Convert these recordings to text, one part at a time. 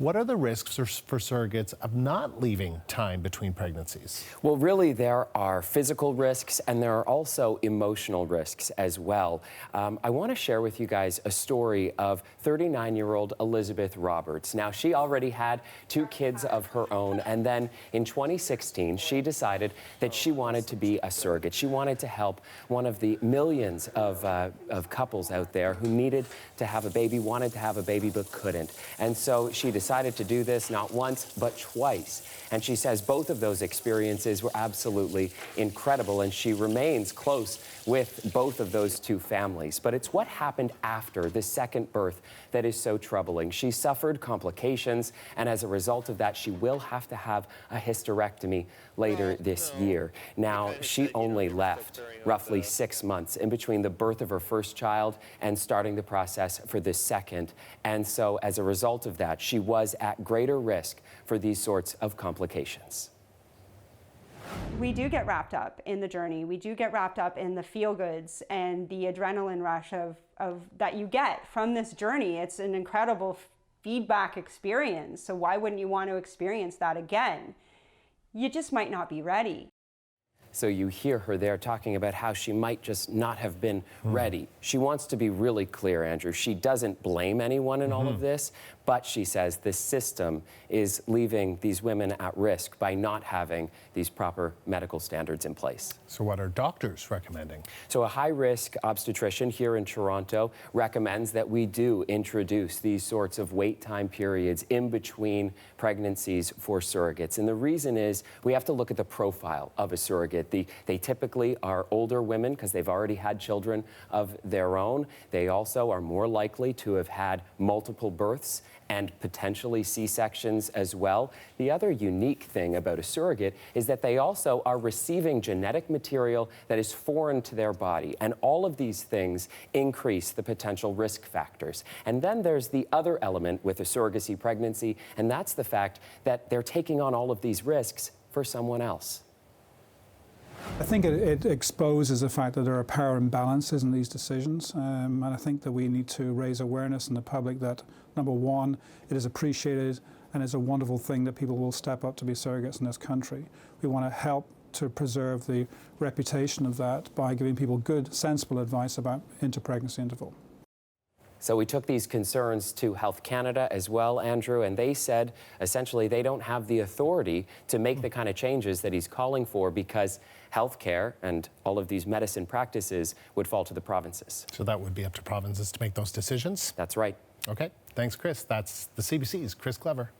What are the risks for surrogates of not leaving time between pregnancies? Well, really, there are physical risks and there are also emotional risks as well. I want to share with you guys a story of 39-year-old Elizabeth Roberts. Now, she already had 2 kids of her own, and then in 2016, she decided that she wanted to be a surrogate. She wanted to help one of the millions of couples out there who needed to have a baby, wanted to have a baby, but couldn't. And so she decided to do this not once, but twice. And she says both of those experiences were absolutely incredible, and she remains close with both of those 2 families. But it's what happened after the second birth that is so troubling. She suffered complications, and as a result of that, she will have to have a hysterectomy later this year. Now, she only left roughly 6 months in between the birth of her first child and starting the process for the second. And so as a result of that, she was at greater risk for these sorts of complications. We do get wrapped up in the journey. We do get wrapped up in the feel-goods and the adrenaline rush of that you get from this journey. It's an incredible feedback experience. So why wouldn't you want to experience that again? You just might not be ready. So you hear her there talking about how she might just not have been ready. She wants to be really clear, Andrew. She doesn't blame anyone in all of this, but she says the system is leaving these women at risk by not having these proper medical standards in place. So what are doctors recommending? So a high-risk obstetrician here in Toronto recommends that we do introduce these sorts of wait time periods in between pregnancies for surrogates. And the reason is we have to look at the profile of a surrogate. They typically are older women because they've already had children of their own. They also are more likely to have had multiple births and potentially C-sections as well. The other unique thing about a surrogate is that they also are receiving genetic material that is foreign to their body. And all of these things increase the potential risk factors. And then there's the other element with a surrogacy pregnancy, and that's the fact that they're taking on all of these risks for someone else. I think it exposes the fact that there are power imbalances in these decisions, and I think that we need to raise awareness in the public that, number one, it is appreciated and it's a wonderful thing that people will step up to be surrogates in this country. We want to help to preserve the reputation of that by giving people good, sensible advice about inter-pregnancy interval. So we took these concerns to Health Canada as well, Andrew, and they said essentially they don't have the authority to make the kind of changes that he's calling for because healthcare and all of these medicine practices would fall to the provinces. So that would be up to provinces to make those decisions? That's right. Okay, thanks, Chris. That's the CBC's Chris Glover.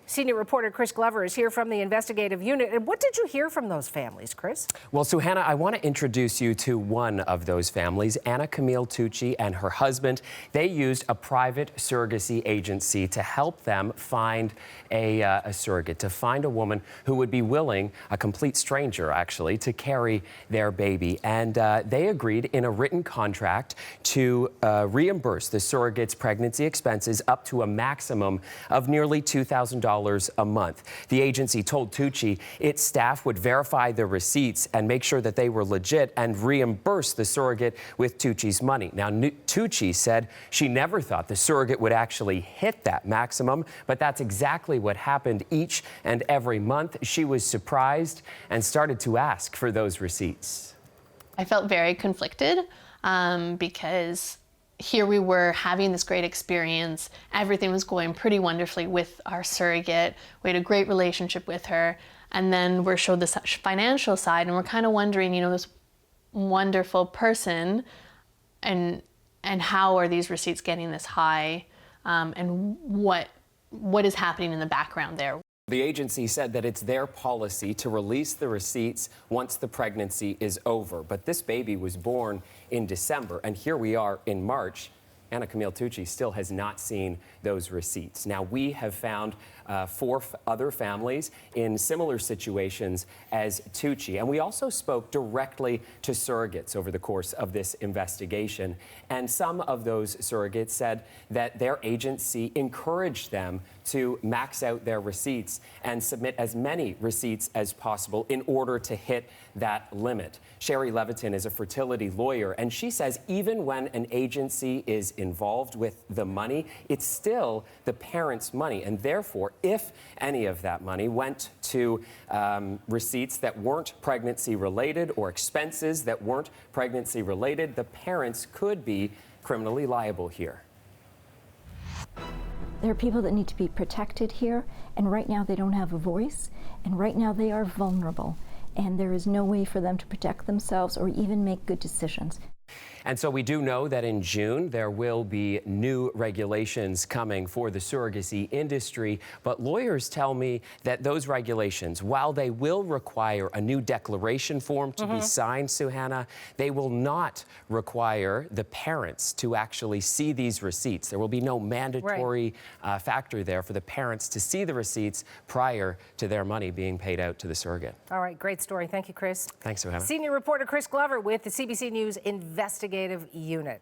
Senior reporter Chris Glover is here from the investigative unit. And what did you hear from those families, Chris? Well, so Hannah, I want to introduce you to one of those families, Anna Camille Tucci and her husband. They used a private surrogacy agency to help them find a surrogate, to find a woman who would be willing, a complete stranger actually, to carry their baby. And they agreed in a written contract to reimburse the surrogate's pregnancy expenses up to a maximum of nearly $2,000 a month. The agency told Tucci its staff would verify the receipts and make sure that they were legit and reimburse the surrogate with Tucci's money. Now, Tucci said she never thought the surrogate would actually hit that maximum, but that's exactly what happened each and every month. She was surprised and started to ask for those receipts. I felt very conflicted because here we were having this great experience. Everything was going pretty wonderfully with our surrogate. We had a great relationship with her. And then we're showed this financial side, and we're kind of wondering, you know, this wonderful person, and how are these receipts getting this high? And what is happening in the background there? The agency said that it's their policy to release the receipts once the pregnancy is over. But this baby was born in December, and here we are in March. Anna Camille Tucci still has not seen those receipts. Now, we have found 4 other families in similar situations as Tucci, and we also spoke directly to surrogates over the course of this investigation. And some of those surrogates said that their agency encouraged them to max out their receipts and submit as many receipts as possible in order to hit that limit. Sherry Leviton is a fertility lawyer, and she says even when an agency is involved with the money, it's still the parents' money. And therefore, if any of that money went to receipts that weren't pregnancy-related or expenses that weren't pregnancy-related, the parents could be criminally liable here. There are people that need to be protected here, and right now they don't have a voice, and right now they are vulnerable, and there is no way for them to protect themselves or even make good decisions. And so we do know that in June there will be new regulations coming for the surrogacy industry, but lawyers tell me that those regulations, while they will require a new declaration form to be signed, Suhana, they will not require the parents to actually see these receipts. There will be no mandatory factor there for the parents to see the receipts prior to their money being paid out to the surrogate. All right, great story. Thank you, Chris. Thanks, Suhana. Senior reporter Chris Glover with the CBC News Investigative Unit.